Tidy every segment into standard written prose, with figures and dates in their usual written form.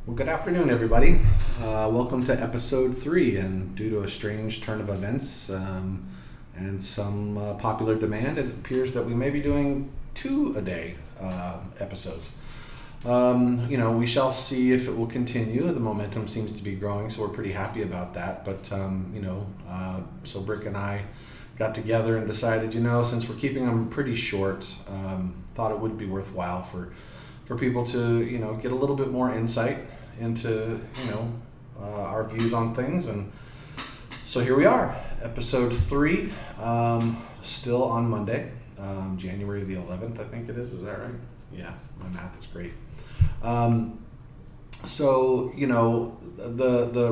Well, good afternoon, everybody. Welcome to episode 3. And due to a strange turn of events and some popular demand, it appears that we may be doing 2 a day episodes. We shall see if it will continue. The momentum seems to be growing, so we're pretty happy about that. But, so Brick and I got together and decided, since we're keeping them pretty short, thought it would be worthwhile for people to, get a little bit more insight into, our views on things. And so here we are, episode 3, still on Monday, January the 11th, I think it is. Is that right? Yeah, my math is great. The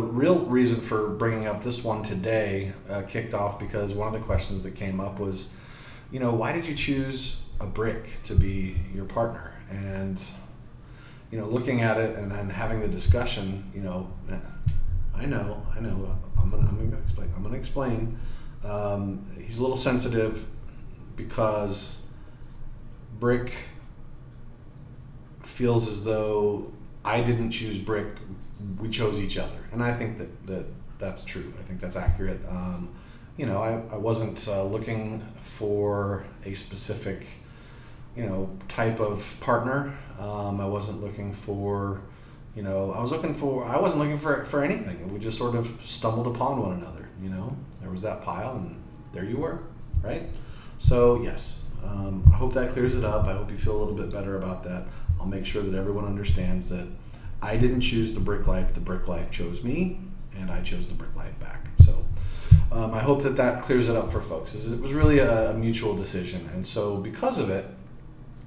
real reason for bringing up this one today kicked off because one of the questions that came up was, why did you choose a brick to be your partner? And looking at it and then having the discussion, I know. I'm gonna explain. He's a little sensitive because Brick feels as though I didn't choose Brick, we chose each other, and I think that's true. I think that's accurate. I wasn't looking for a specific type of partner. I wasn't looking for, I wasn't looking for anything. We just sort of stumbled upon one another, there was that pile and there you were, right? So yes, I hope that clears it up. I hope you feel a little bit better about that. I'll make sure that everyone understands that I didn't choose the brick life chose me, and I chose the brick life back. So I hope that clears it up for folks. It was really a mutual decision, and so because of it,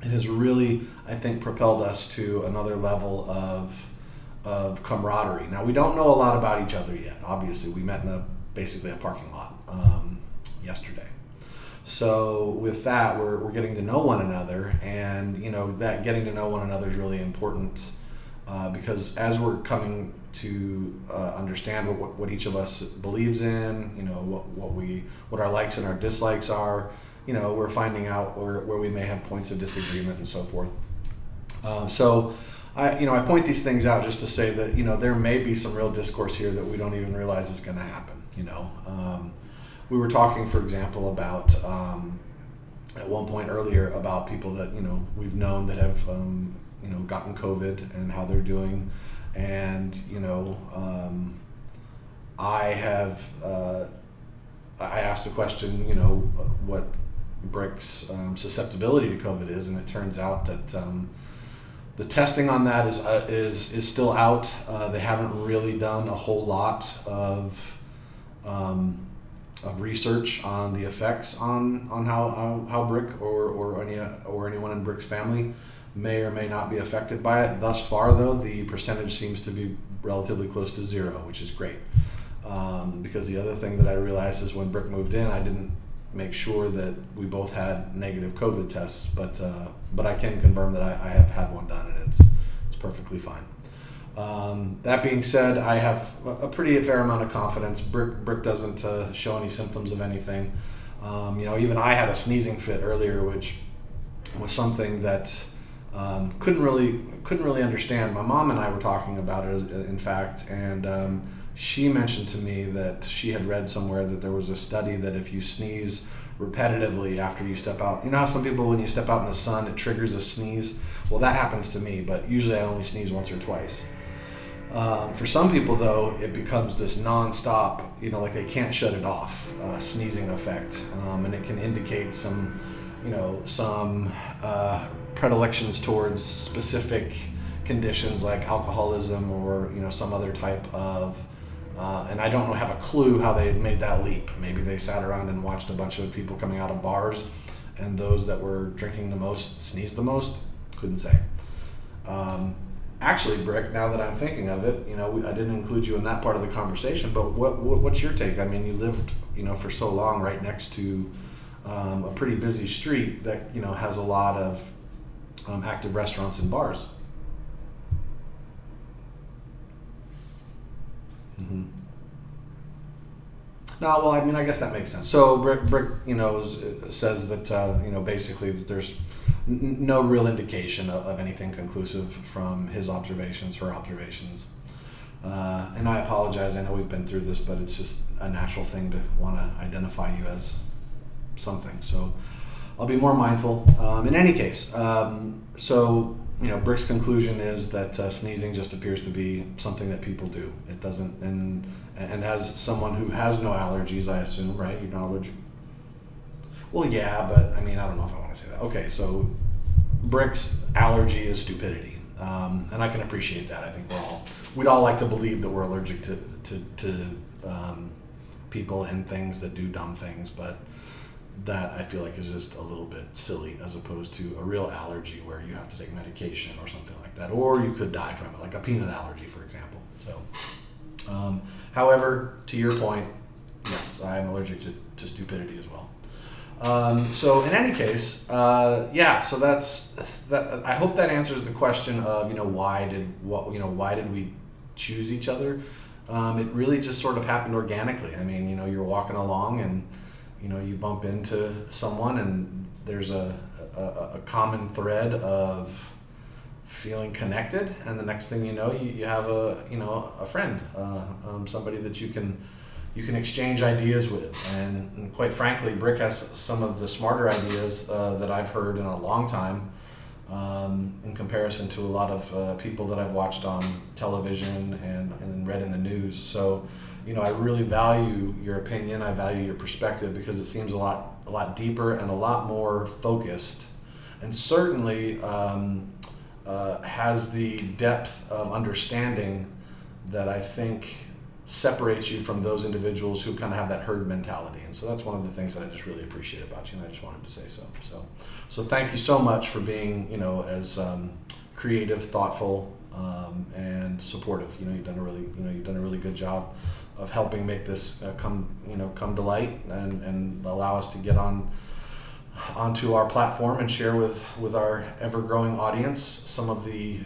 it has really, I think, propelled us to another level of camaraderie. Now, we don't know a lot about each other yet. Obviously, we met in basically a parking lot yesterday. So with that, we're getting to know one another, and that getting to know one another is really important because as we're coming to understand what each of us believes in, what our likes and our dislikes are. We're finding out where we may have points of disagreement and so forth. So I point these things out just to say that, there may be some real discourse here that we don't even realize is going to happen. We were talking, for example, about at one point earlier about people that, we've known that have, gotten COVID and how they're doing. And, I asked the question, what Brick's susceptibility to COVID is, and it turns out that the testing on that is still out. They haven't really done a whole lot of research on the effects on how Brick or anyone in Brick's family may or may not be affected by it. Thus far, though, the percentage seems to be relatively close to 0, which is great. Because the other thing that I realized is when Brick moved in, I didn't make sure that we both had negative COVID tests, but I can confirm that I have had one done, and it's perfectly fine. That being said, I have a fair amount of confidence. Brick doesn't show any symptoms of anything. Even I had a sneezing fit earlier, which was something that couldn't really understand. My mom and I were talking about it, in fact, and she mentioned to me that she had read somewhere that there was a study that if you sneeze repetitively after you step out, how some people, when you step out in the sun, it triggers a sneeze? Well, that happens to me, but usually I only sneeze once or twice. For some people, though, it becomes this nonstop, like they can't shut it off, sneezing effect, and it can indicate some predilections towards specific conditions like alcoholism or some other type of and I don't have a clue how they made that leap. Maybe they sat around and watched a bunch of people coming out of bars, and those that were drinking the most sneezed the most. Couldn't say. Actually, Brick, now that I'm thinking of it, I didn't include you in that part of the conversation, but what's your take? I mean, you lived for so long right next to a pretty busy street that has a lot of active restaurants and bars. Mm-hmm. No, well, I guess that makes sense. So Brick says that basically that there's no real indication of anything conclusive from his observations, her observations. And I apologize, I know we've been through this, but it's just a natural thing to want to identify you as something. So I'll be more mindful. In any case, so Brick's conclusion is that sneezing just appears to be something that people do. It doesn't, and as someone who has no allergies, I assume, right? You're not allergic? Well, yeah, but I don't know if I want to say that. Okay, so Brick's allergy is stupidity. And I can appreciate that. I think we'd all like to believe that we're allergic to people and things that do dumb things, but that I feel like is just a little bit silly as opposed to a real allergy where you have to take medication or something like that, or you could die from it, like a peanut allergy, for example. So, however, to your point, yes, I am allergic to stupidity as well. So in any case, so that's that. I hope that answers the question of why did we choose each other? It really just sort of happened organically. You're walking along and you bump into someone and there's a common thread of feeling connected, and the next thing you know, you have a friend, somebody that you can exchange ideas with, and quite frankly, Brick has some of the smarter ideas that I've heard in a long time, in comparison to a lot of people that I've watched on television and read in the news. So, I really value your opinion. I value your perspective because it seems a lot deeper and a lot more focused, and certainly has the depth of understanding that I think separates you from those individuals who kind of have that herd mentality. And so that's one of the things that I just really appreciate about you, and I just wanted to say so. So thank you so much for being, as creative, thoughtful, and supportive. You've done a really good job of helping make this come to light and allow us to get onto our platform and share with our ever-growing audience some of the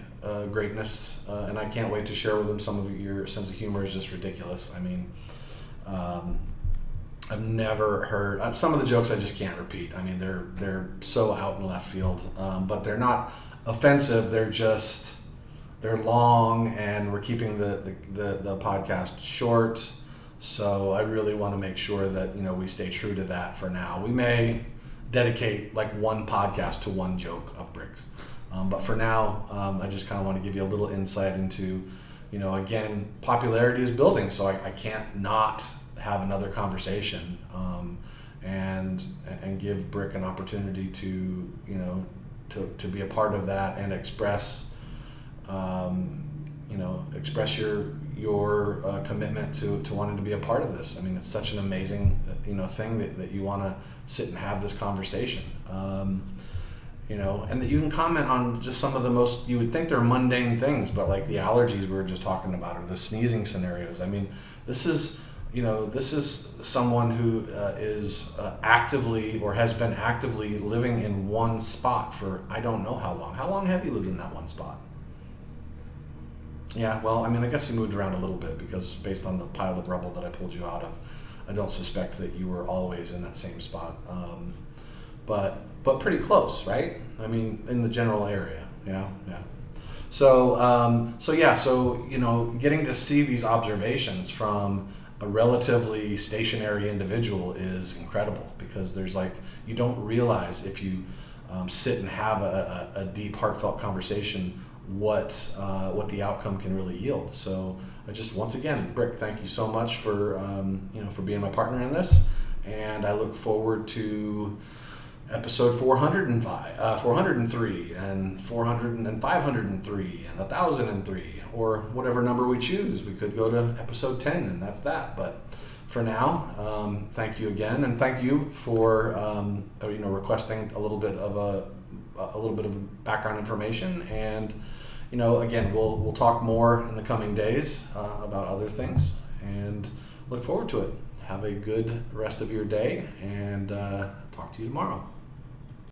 greatness, and I can't wait to share with them. Some of your sense of humor is just ridiculous. I've never heard some of the jokes I just can't repeat. They're so out in left field, but they're not offensive. They're long, and we're keeping the podcast short. So I really want to make sure that we stay true to that for now. We may dedicate like one podcast to one joke of Brick's. But for now, I just kind of want to give you a little insight into, again, popularity is building, so I can't not have another conversation, and give Brick an opportunity to be a part of that and express your commitment to wanting to be a part of this. It's such an amazing thing that you want to sit and have this conversation. And that you can comment on just some of the most, you would think they're mundane things, but like the allergies we were just talking about, or the sneezing scenarios. This is someone who is actively, or has been actively living in one spot for I don't know how long. How long have you lived in that one spot? Yeah, well, I guess you moved around a little bit, because based on the pile of rubble that I pulled you out of, I don't suspect that you were always in that same spot. But pretty close, right? In the general area. Yeah. So getting to see these observations from a relatively stationary individual is incredible, because there's you don't realize if you sit and have a deep, heartfelt conversation what the outcome can really yield. So I just, once again, Brick, thank you so much for being my partner in this, and I look forward to episode 405, 403, and 400 and 503, and 1003, or whatever number we choose. We could go to episode 10, and that's that. But for now, thank you again, and thank you for requesting a little bit of background information. And again, we'll talk more in the coming days about other things, and look forward to it. Have a good rest of your day, and talk to you tomorrow.